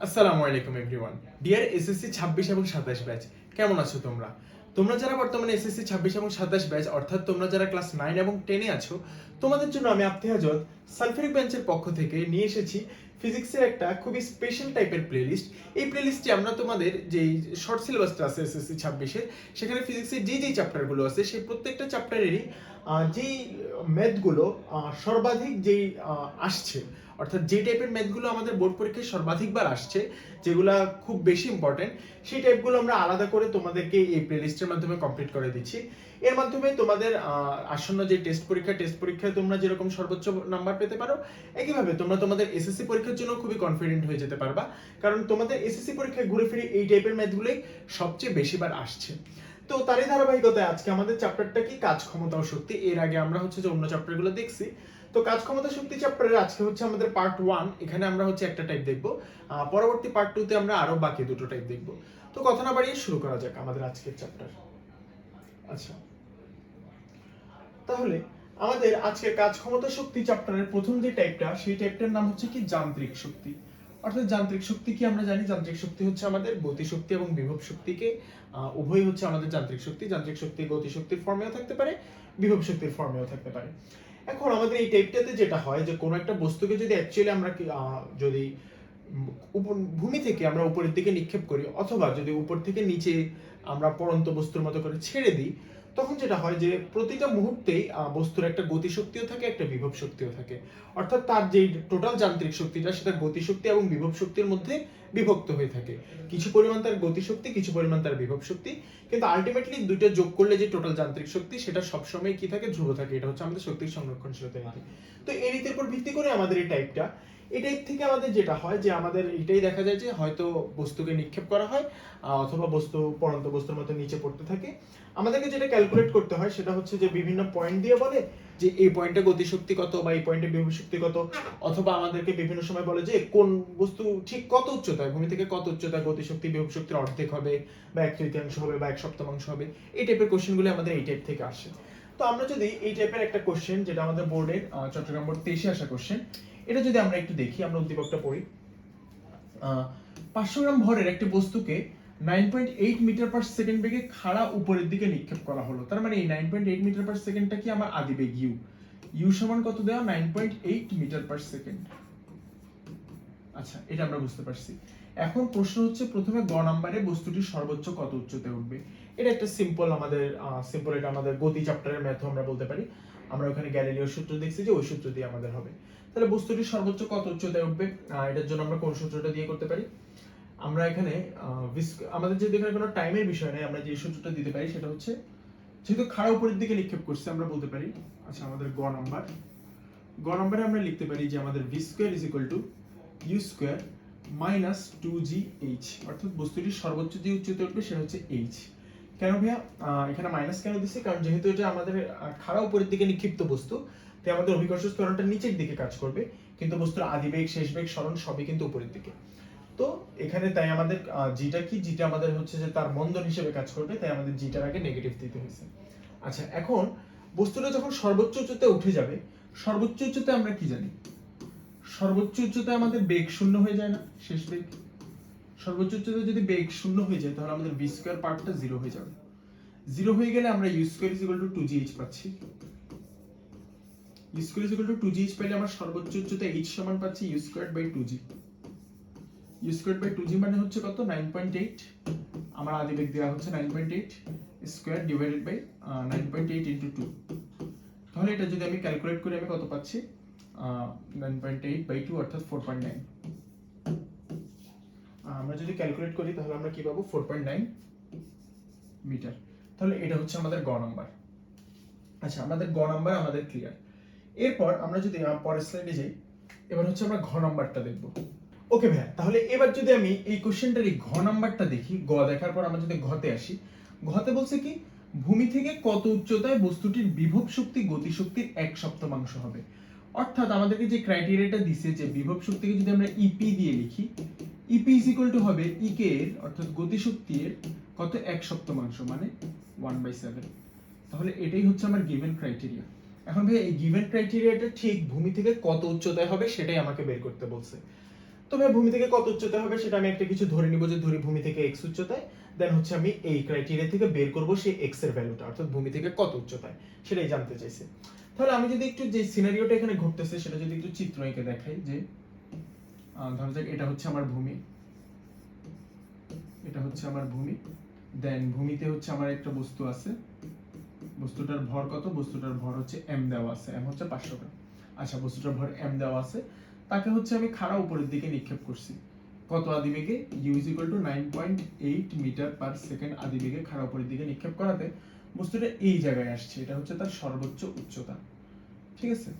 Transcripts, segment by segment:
আসসালামু আলাইকুম everyone. Deer SSC 26 এবং 27 ব্যাচ, কেমন আছো তোমরা? তোমরা যারা বর্তমানে এসএসসি 26 এবং 27 ব্যাচ অর্থাৎ তোমরা যারা ক্লাস 9 এবং 10 এ আছো, তোমাদের জন্য আমি আফতি হাজত সালফেরিক বেঞ্চের পক্ষ থেকে নিয়ে এসেছি ফিজিক্সের একটা খুবই স্পেশাল টাইপের প্লেলিস্ট। এই প্লেলিস্টে আমরা তোমাদের যেই শর্ট সিলেবাসটা আছে এসএসসি 26 এর, সেখানে ফিজিক্সের যেই চ্যাপ্টারগুলো আছে সেই প্রত্যেকটা চ্যাপ্টারেরই যেই ম্যাথগুলো সর্বাধিক যেই আসছে, অর্থাৎ যে টাইপের ম্যাথগুলো আমাদের বোর্ড পরীক্ষায় সর্বাধিকবার আসছে, যেগুলো খুব বেশি ইম্পর্টেন্ট, সেই টাইপগুলো আমরা আলাদা করে তোমাদেরকে এই প্লেলিস্টের মাধ্যমে কমপ্লিট করে দিচ্ছি। এর মাধ্যমে তোমাদের আসন্ন যে টেস্ট পরীক্ষায় তোমরা যেরকম সর্বোচ্চ নাম্বার পেতে পারো, একইভাবে তোমরা তোমাদের এসএসসি পরীক্ষার জন্য খুবই কনফিডেন্ট হয়ে যেতে পারবা, কারণ তোমাদের এসএসসি পরীক্ষায় ঘুরে ফিরে এই টাইপের ম্যাথগুলোই সবচেয়ে বেশিবার আসছে। তো তারই ধারাবাহিকতায় আজকে আমাদের চ্যাপ্টারটা কি, কাজ ক্ষমতা ও শক্তি। এর আগে আমরা হচ্ছে যে অন্য চ্যাপ্টারগুলো দেখছি। তো কাজ ক্ষমতা শক্তি চ্যাপ্টারের আজকে হচ্ছে আমাদের পার্ট 1। এখানে আমরা হচ্ছে একটা টাইপ দেখব, পরবর্তী পার্ট 2 তে আমরা আরো বাকি দুটো টাইপ দেখব। তো কথা না বাড়িয়ে শুরু করা যাক আমাদের আজকের চ্যাপ্টার। আচ্ছা, তাহলে আমাদের আজকের কাজ ক্ষমতা শক্তি চ্যাপ্টারের প্রথম যে টাইপটা, সেই টাইপটার নাম হচ্ছে কি যান্ত্রিক শক্তি। অর্থাৎ যান্ত্রিক শক্তি কি আমরা জানি, যান্ত্রিক শক্তি হচ্ছে আমাদের গতি শক্তি এবং বিভব শক্তিকে উভয় হচ্ছে আমাদের যান্ত্রিক শক্তি। যান্ত্রিক শক্তি গতি শক্তির ফর্মেও থাকতে পারে, বিভব শক্তির ফর্মেও থাকতে পারে। এখন আমাদের এই টাইপটাতে যেটা হয় যে কোনো একটা বস্তুকে যদি অ্যাকচুয়ালি আমরা যদি ভূমি থেকে আমরা উপরের দিকে নিক্ষেপ করি, অথবা যদি উপর থেকে নিচে আমরা পড়ন্ত বস্তুর মতো করে ছেড়ে দিই, তখন যেটা হয় যে প্রতিটা মুহূর্তেই বস্তুর একটা গতিশক্তিও থাকে, একটা বিভব শক্তিও থাকে। অর্থাৎ তার যে টোটাল যান্ত্রিক শক্তিটা, সেটা গতিশক্তি এবং বিভব শক্তির মধ্যে বিভক্ত হয়ে থাকে। কিছু পরিমাণ তার গতিশক্তি, কিছু পরিমাণ তার বিভব শক্তি, কিন্তু আলটিমেটলি দুইটা যোগ করলে যে টোটাল যান্ত্রিক শক্তি, সেটা সবসময় কি থাকে, ধ্রুব থাকে। এটা হচ্ছে আমাদের শক্তির সংরক্ষণশীলতা নীতি। তো এই নীতির উপর ভিত্তি করে আমাদের এই টাইপটা, এই টাইপ থেকে আমাদের যেটা হয় যে আমাদের এটাই দেখা যায় যে হয়তো বস্তুকে নিক্ষেপ করা হয়, অথবা বস্তু পড়ন্ত বস্তুর মতো নিচে পড়তে থাকে। আমাদেরকে যেটা ক্যালকুলেট করতে হয় সেটা হচ্ছে যে বিভিন্ন পয়েন্ট দিয়ে বলে যে এই পয়েন্টে গতিশক্তি কত বা এই পয়েন্টে বিভব শক্তি কত, অথবা আমাদেরকে বিভিন্ন সময় বলে যে কোন বস্তু ঠিক কত উচ্চতায়, ভূমি থেকে কত উচ্চতায় গতিশক্তি বিভব শক্তির অর্ধেক হবে বা 1/3 হবে বা 1/7 হবে। এই টাইপের কোশ্চেনগুলো আমাদের এই টাইপ থেকে আসে। তো আমরা যদি এই টাইপের একটা কোশ্চেন, যেটা আমাদের বোর্ডের চট্টগ্রাম বোর্ড 23-এ আসা কোশ্চেন, এটা যদি আমরা একটু দেখি, আমরা উদ্দীপকটা পড়ি। 500 গ্রাম ভরের একটি বস্তুকে 9.8 মিটার পার সেকেন্ড বেগে খাড়া উপরের দিকে নিক্ষেপ করা হলো। তার মানে এই 9.8 মিটার পার সেকেন্ডটা কি আমার আদিবেগ ইউ। ইউ সমান কত দেওয়া, 9.8 মিটার পার সেকেন্ড। আচ্ছা, এটা আমরা বুঝতে পারছি। এখন প্রশ্ন হচ্ছে প্রথমে গ নম্বরে বস্তুটি সর্বোচ্চ কত উচ্চতায় উঠবে। এটা একটা সিম্পল আমাদের এটা আমাদের গতি চ্যাপ্টারের ম্যাথ আমরা বলতে পারি। আমরা ওখানে গ্যালিলিওর সূত্র দেখছি যে ওই সূত্র দিয়ে আমাদের হবে। তাহলে বস্তুটি সর্বোচ্চ কত উচ্চতায় উঠবে, এটার জন্য আমরা কোন সূত্রটা দিয়ে করতে পারি? আমরা এখানে আমাদের যেহেতু এখানে কোনো টাইমের বিষয় নেই, আমরা যে সূত্রটা দিতে পারি সেটা হচ্ছে, যেহেতু খাড়া উপরের দিকে নিক্ষেপ করছে, আমরা বলতে পারি, আচ্ছা আমাদের গ নম্বরে আমরা লিখতে পারি যে আমাদের v square is equal to u square minus 2gh। অর্থাৎ বস্তুটির সর্বোচ্চ যে উচ্চতায় উঠবে সেটা হচ্ছে h। কেন ভাইয়া এখানে মাইনাস কেন দিচ্ছি? কারণ যেহেতু এটা আমাদের খাড়া উপরের দিকে নিক্ষিপ্ত বস্তু, তাই আমাদের অভিকর্ষ ত্বরণটা নিচের দিকে কাজ করবে, কিন্তু বস্তুর আদিবেগ, শেষ বেগ, সরণ সবই কিন্তু উপরের দিকে। তো এখানে তাই আমাদের জিটা কি, জিটা আমাদের হচ্ছে যে তার মন্দন হিসেবে কাজ করবে, তাই আমাদের জিটার আগে নেগেটিভ দিতে হয়েছে। আচ্ছা, এখন বস্তুটা যখন সর্বোচ্চ উচ্চতায় উঠে যাবে, সর্বোচ্চ উচ্চতায় আমরা কি জানি, সর্বোচ্চ উচ্চতায় আমাদের বেগ শূন্য হয়ে যায় না, শেষ বেগ। সর্বোচ্চ উচ্চতায় যদি বেগ শূন্য হয়ে যায়, তাহলে আমাদের v স্কয়ার পার্টটা 0 হয়ে যাবে। 0 হয়ে গেলে আমরা u square is equal to 2gh পাচ্ছি। u square is equal to 2gh পেলে আমরা সর্বোচ্চ উচ্চতায় h সমান পাচ্ছি u squared by 2g। u squared by 2g মানে হচ্ছে কত, 9.8। আমার আদিবেগ দেওয়া হচ্ছে 9.8 স্কয়ার ডিভাইডেড বাই 9.8 ইনটু 2। তাহলে এটা যদি আমি ক্যালকুলেট করি, আমি কত পাচ্ছি, 9.8 বাই 2 অর্থাৎ 4.9। আমরা যদি ক্যালকুলেট করি তাহলে আমরা কি পাবো, 4.9 মিটার। তাহলে এটা হচ্ছে আমাদের গ নাম্বার। আচ্ছা, আমাদের গ নাম্বার আমাদের ক্লিয়ার। এরপর আমরা যদি পরের স্লাইডে যাই, এবার হচ্ছে আমরা ঘ নাম্বারটা দেখব। ওকে ভাইয়া, তাহলে এবার যদি আমি এই কোশ্চেনটার এই ঘ নাম্বারটা দেখি, গ দেখার পর আমরা যদি ঘতে আসি, ঘতে বলছে কি, ভূমি থেকে কত উচ্চতায় বস্তুটির বিভব শক্তি গতি শক্তির 1/7 হবে। অর্থাৎ আমাদেরকে যে ক্রাইটেরিয়াটা দিছে যে বিভব শক্তিকে যদি আমরা ইপি দিয়ে লিখি, ইপি ইজ ইকুয়াল টু হবে ইকে এর, অর্থাৎ গতি শক্তির কত, 1/7 মানে 1/7। তাহলে এটাই হচ্ছে আমার গিভেন ক্রাইটেরিয়া। এখন ভাই এই গিভেন ক্রাইটেরিয়াটা ঠিক ভূমি থেকে কত উচ্চতায় হবে সেটাই আমাকে বের করতে বলছে। তো ভাই ভূমি থেকে কত উচ্চতায় হবে সেটা আমি একটা কিছু ধরে নিব, যে ধরি ভূমি থেকে x উচ্চতায়, দেন হচ্ছে আমি এই ক্রাইটেরিয়া থেকে বের করব সেই x এর ভ্যালুটা, অর্থাৎ ভূমি থেকে কত উচ্চতায় সেটাই জানতে চাইছে। তাহলে আমি যদি একটু যে সিনারিওটা এখানে ঘটতেছে সেটা যদি একটু চিত্র এঁকে দেখাই, যে ধরা যাক এটা হচ্ছে আমার ভূমি, এটা হচ্ছে আমার ভূমি, দেন ভূমিতে হচ্ছে আমার একটা বস্তু আছে, বস্তুটার ভর কত, বস্তুটার ভর হচ্ছে m দেওয়া আছে, m হচ্ছে 500 গ্রাম। আচ্ছা, বস্তুটার ভর m দেওয়া আছে, তাকে হচ্ছে আমি খাড়া উপরের দিকে নিক্ষেপ করছি, কত আদিবেগে, u is equal to 9.8 metre per second আদিবেগে খাড়া উপরের দিকে নিক্ষেপ করাতে বস্তুটা এই জায়গায় আসছে, এটা হচ্ছে তার সর্বোচ্চ উচ্চতা, ঠিক আছে,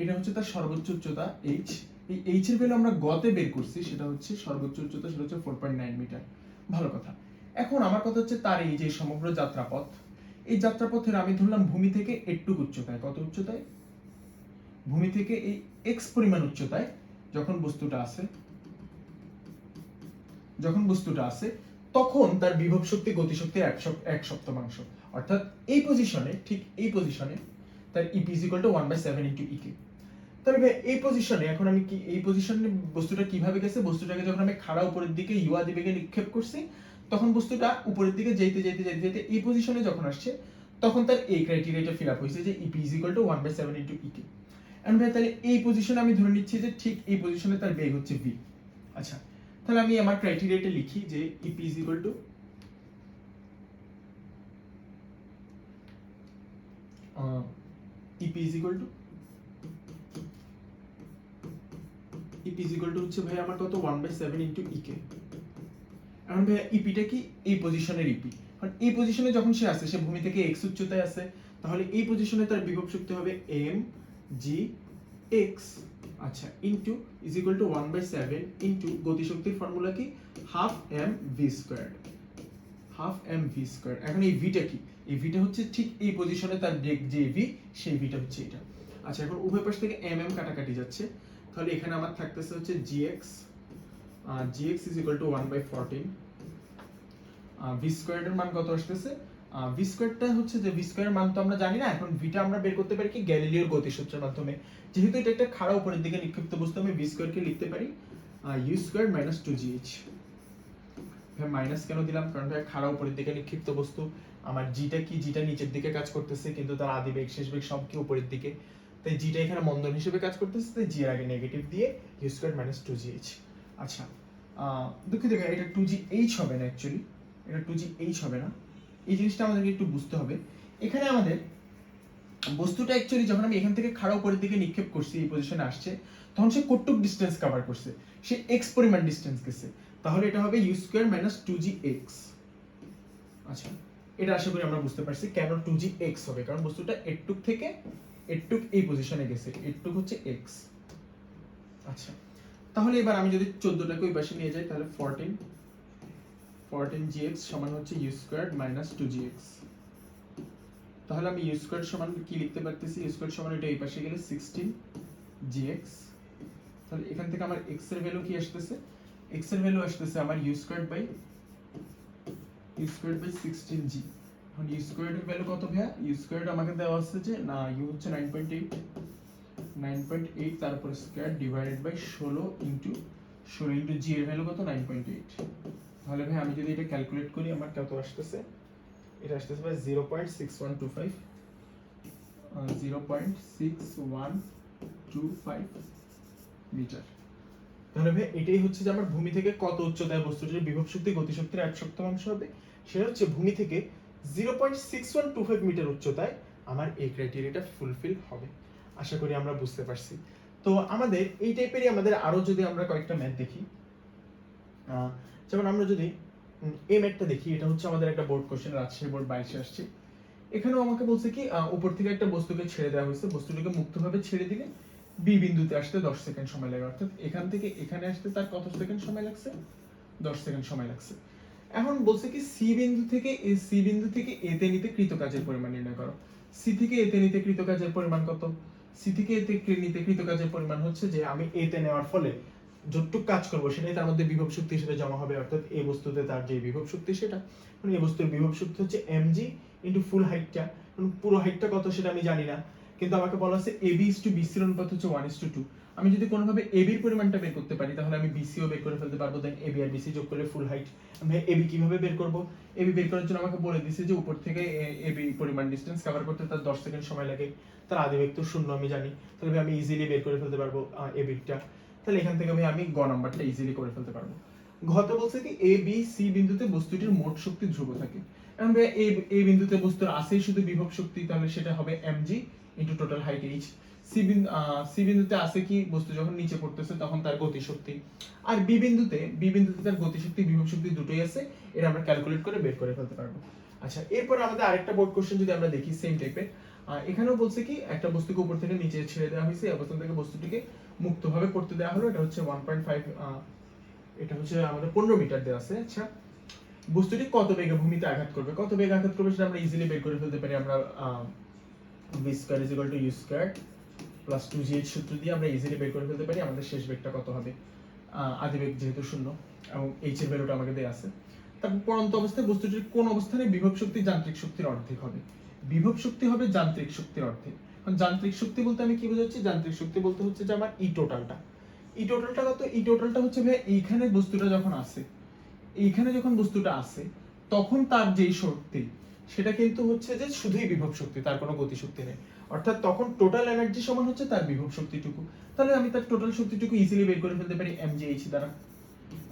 এটা হচ্ছে তার সর্বোচ্চ উচ্চতা h। এই h এর ভ্যালু আমরা গতে বের করছি, সেটা হচ্ছে সর্বোচ্চ উচ্চতা, সেটা হচ্ছে 4.9 মিটার। ভালো কথা। এখন আমার কথা হচ্ছে তার এই যে সমগ্র যাত্রাপথ, এই যাত্রাপথের আমি ধরলাম ভূমি থেকে একটু উচ্চতায়, কত উচ্চতায়, ভূমি থেকে এই x পরিমাণ উচ্চতায় যখন বস্তুটা আছে, তখন তার বিভব শক্তি গতিশক্তির 1/7, অর্থাৎ এই পজিশনে, ঠিক এই পজিশনে তার EP is equal to 1/7 into EK। তাহলে ভাই এই পজিশনে এখন আমি কি, এই পজিশনে বস্তুটা কিভাবে গেছে, বস্তুটাকে যখন আমি খাড়া উপরের দিকে u আদিবেগে নিক্ষেপ করছি, তখন বস্তুটা উপরের দিকে যেতে যেতে যেতে যেতে এই পজিশনে যখন আসছে, তখন তার এই ক্রাইটেরিয়াটা ফিল আপ হয়েছে, যে EP is equal to 1/7 into EK। And ভাই তাহলে এই পজিশনে আমি ধরে নিচ্ছি যে ঠিক এই পজিশনে তার বেগ হচ্ছে v। আচ্ছা, তাহলে আমি আমার ক্রাইটেরিয়াটা লিখি, যে EP is equal to EP is equal to হচ্ছে ভাই আমার কত, 1/7 into EK। এখন ভাই ইপিটা কি, এই পজিশনের ইপি, কারণ এই পজিশনে যখন সে আছে, সে ভূমি থেকে x উচ্চতায় আছে, তাহলে এই পজিশনে তার বিভব শক্তি হবে m g x, আচ্ছা, into is equal to 1/7 into গতিশক্তির ফর্মুলা কি, half m v square, half m v square. এখন এই ভিটা কি, এই ভিটা হচ্ছে ঠিক এই পজিশনে তার যে v, সেই ভিটা হচ্ছে এটা। আচ্ছা, এখন উভয় পাশ থেকে mm কাটাকাটি যাচ্ছে, তাহলে এখানে আমার থাকতেছে হচ্ছে gx, gx is equal to 1/14, v square এর মান কত আসতেছে, v স্কয়ারটা হচ্ছে, যে v স্কয়ার মান তো আমরা জানি না, এখন ভিটা আমরা বের করতে পারি কি, গ্যালিলিওর গতিসূত্রের মাধ্যমে। যেহেতু এটা একটা খাড়া উপরের দিকে নিক্ষিপ্ত বস্তু, আমি v স্কয়ার কে লিখতে পারি u স্কয়ার মাইনাস 2gh। ভাই মাইনাস কেন দিলাম, কারণ ভাই খাড়া উপরের দিকে নিক্ষিপ্ত বস্তু, আমার জিটা কি, জিটা নিচের দিকে কাজ করতেছে, কিন্তু তার আদি বেগ শেষ বেগ সব কি উপরের দিকে, তাই জিটা এখানে মন্দন হিসেবে কাজ করতেছে, তাই জি এর আগে নেগেটিভ দিয়ে u স্কয়ার মাইনাস 2gh। আচ্ছা, দুঃখিত, এটা 2gh হবে না, অ্যাকচুয়ালি এটা 2gh হবে না, এই জিনিসটা আমাদেরকে একটু বুঝতে হবে। এখানে আমাদের বস্তুটা অ্যাকচুয়ালি যখন আমি এখান থেকে খাড়া উপরের দিকে নিক্ষেপ করছি, এই পজিশনে আসছে, তখন সে কতটুক ডিসটেন্স কভার করছে, সে x পরিমাণ ডিসটেন্স গেছে, তাহলে এটা হবে u স্কয়ার মাইনাস 2gx। আচ্ছা, এটা আশা করি আমরা বুঝতে পারছি কেন 2gx হবে, কারণ বস্তুটা এটুক থেকে এটুক এই পজিশনে গেছে, এটুক হচ্ছে x। আচ্ছা, তাহলে এবার আমি যদি 14টাকে ওই পাশে নিয়ে যাই, তাহলে 14gx সমান হচ্ছে u স্কয়ার্ড মাইনাস 2gx। তাহলে আমি u স্কয়ার্ড সমান কি লিখতে পারতেছি, u স্কয়ার্ড সমান এটা এই পাশে গেলে 16gx। তাহলে এখান থেকে আমার x এর ভ্যালু কি আসতেছে, x এর ভ্যালু আসতেছে আমার u স্কয়ার্ড বাই 16g। এখন u স্কয়ার্ড এর ভ্যালু কত ভাইয়া, u স্কয়ার্ড আমাকে দেওয়া আছে যে, না, u হচ্ছে 9.8 তারপর square divided by 16 into g এর ভ্যালু কত, 9.8। তাহলে ভাই আমি যদি এটা ক্যালকুলেট করি, আমার কত আসতেছে, এটা আসতেছে ভাই 0.6125 মিটার। তাহলে ভাই এটাই হচ্ছে যে আমার ভূমি থেকে কত উচ্চতায় বস্তুটির বিভব শক্তি গতিশক্তির 1/7 হবে, সেটা হচ্ছে ভূমি থেকে 0.6125 মিটার উচ্চতায় আমার এই ক্রাইটেরিয়াটা ফুলফিল হবে। আশা করি আমরা বুঝতে পারছি। তো আমাদের এই টাইপেরই আমাদের আরো যদি আমরা কয়েকটা ম্যাথ দেখি, যেমন আমরা যদি এই ম্যাথটা দেখি, এটা হচ্ছে আমাদের একটা বোর্ড কোশ্চেন, রাজশাহী বোর্ড 22 আসছে। এখানেও আমাকে বলছে কি, উপর থেকে একটা বস্তুকে ছেড়ে দেওয়া হয়েছে, বস্তুটাকে মুক্তভাবে ছেড়ে দিলে বি বিন্দুতে আসতে 10 সেকেন্ড সময় লাগে, অর্থাৎ এখান থেকে এখানে আসতে তার কত সেকেন্ড সময় লাগছে, 10 সেকেন্ড সময় লাগছে। এখন বলছে কি সি বিন্দু থেকে এ তে নিতে কৃত কাজের পরিমাণ নির্ণয় করো। সি থেকে এ তে নিতে কৃত কাজের পরিমাণ কত, সি থেকে এ তে নিতে কৃত কাজের পরিমাণ হচ্ছে যে আমি এ তে নেওয়ার ফলে যতটুকু কাজ করব সেটাই তার মধ্যে বিভব শক্তি হিসেবে জমা হবে, অর্থাৎ এই বস্তুতে তার যে বিভব শক্তি সেটা, মানে এই বস্তুর বিভব শক্তি হচ্ছে mg ইনটু ফুল হাইটটা, পুরো হাইটটা কত সেটা আমি জানি না, কিন্তু আমাকে বলা আছে AB is to BC এর অনুপাত হচ্ছে 1:2। আমি যদি কোনোভাবে এবির পরিমাণটা বের করতে পারি তাহলে আমি বিসিও বের করে ফেলতে পারবো, দেন এবি আর বিসি যোগ করলে ফুল হাইট। আমি এবি কিভাবে বের করব? এবি বের করার জন্য আমাকে বলে দিয়েছে যে উপর থেকে এবি পরিমাণ ডিসটেন্স কভার করতে তার 10 সেকেন্ড সময় লাগে, তার আদিবেগ তো 0 আমি জানি, তাহলে আমি ইজিলি বের করে ফেলতে পারবো এবিটা। তাহলে এখান থেকে আমি গ নাম্বারটা ইজিলি করে ফেলতে পারবো। ঘতে বলছে কি এ বি সি বিন্দুতে বস্তুটির মোট শক্তি ধ্রুব থাকে। এখন ভাই এই বিন্দুতে বস্তুর আছেই শুধু বিভব শক্তি, তাহলে সেটা হবে mg into total height h। C বিন্দুতে আছে কি বস্তু যখন নিচে পড়তেছে তখন তার গতি শক্তি, আর বি বিন্দুতে তার গতি শক্তি বিভব শক্তি দুটোই আছে, এটা আমরা ক্যালকুলেট করে বের করে ফেলতে পারবো। আচ্ছা, এরপর আমাদের আরেকটা বোর্ড কোশ্চেন যদি আমরা দেখি সেম টাইপের, এখানেও বলছে কি একটা বস্তুকে উপর থেকে নিচে ছেড়ে দেওয়া হয়েছে, এই অবস্থান থেকে বস্তুটিকে মুক্তভাবে পড়তে দেওয়া হলো। এটা হচ্ছে 1.5, এটা হচ্ছে আমাদের 15 মিটার দেওয়া আছে। আচ্ছা, বস্তুটি কত বেগে ভূমিতে আঘাত করবে, সেটা আমরা ইজিলি বের করে ফেলতে পারি। আমরা v square is equal two u square plus 2gh সূত্র দিয়ে আমরা ইজিলি বের করে ফেলতে পারি আমাদের শেষ বেগটা কত হবে। আদিবেগ যেহেতু 0 এবং h এর ভ্যালুটা আমাকে দেয়া আছে। তারপর পড়ন্ত অবস্থায় বস্তুটির কোন অবস্থানে বিভব শক্তি যান্ত্রিক শক্তির অর্ধেক হবে? বিভব শক্তি হবে যান্ত্রিক শক্তির অর্ধেক। এখন যান্ত্রিক শক্তি বলতে আমি কি বোঝাচ্ছি? যান্ত্রিক শক্তি বলতে হচ্ছে যে আমার ই টোটালটা কত? ই টোটালটা হচ্ছে ভাই এইখানে বস্তুটা যখন আছে, তখন তার যেই শক্তি সেটা কিন্তু হচ্ছে যে শুধুই বিভব শক্তি, তার কোনো গতি শক্তি নেই। অর্থাৎ তখন টোটাল এনার্জি সমান হচ্ছে তার বিভব শক্তিটুকু। তাহলে আমি তার টোটাল শক্তিটুকু ইজিলি বের করে ফেলতে পারি mgh দ্বারা।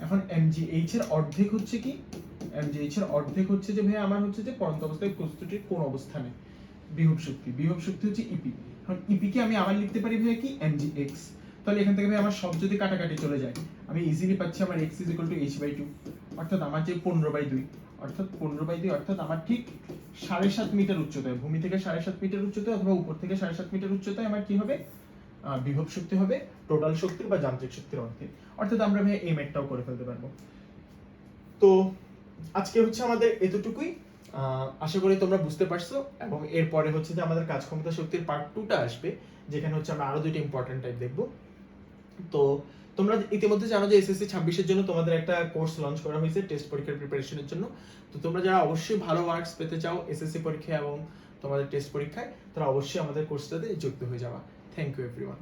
এখন mgh এর অর্ধেক হচ্ছে কি? mgh এর অর্ধেক হচ্ছে যে ভাই আমার হচ্ছে যে পড়ন্ত অবস্থায় বস্তুটির কোন অবস্থানে বিভব শক্তি হচ্ছে ইপি। এখন ইপি কে আমি আবার লিখতে পারি ভাই কি mgx। তাহলে এখান থেকে ভাই আমার সব যদি কাটাকাটি চলে যায়, আমি ইজিলি পাচ্ছি আমার x h/2, অর্থাৎ আমার যে 15/2, অর্থাৎ আমার ঠিক 7.5 মিটার উচ্চতায়, ভূমি থেকে 7.5 মিটার উচ্চতায় অথবা উপর থেকে 7.5 মিটার উচ্চতায় আমার কি হবে? বিভব শক্তি হবে টোটাল শক্তির বা যান্ত্রিক শক্তির অর্ধেক। অর্থাৎ আমরা ভাই এই ম্যাথটাও করে ফেলতে পারবো। তো আজকে হচ্ছে আমাদের এতটুকুই। আশা করি তোমরা বুঝতে পারছো, এবং এরপরে হচ্ছে যে আমাদের কাজ ক্ষমতা শক্তির পার্ট 2টা আসবে, যেখানে হচ্ছে আমরা আরো দুটো ইম্পর্টেন্ট টাইপ দেখব। তো তোমরা ইতিমধ্যে জানো যে এসএসসি 26 এর জন্য তোমাদের একটা কোর্স লঞ্চ করা হয়েছে টেস্ট পরীক্ষার প্রিপারেশনের জন্য। তো তোমরা যারা অবশ্যই ভালো মার্কস পেতে চাও এসএসসি পরীক্ষা এবং তোমাদের টেস্ট পরীক্ষায়, তারা অবশ্যই আমাদের কোর্সটাতে যুক্ত হয়ে যাবা। Thank you everyone.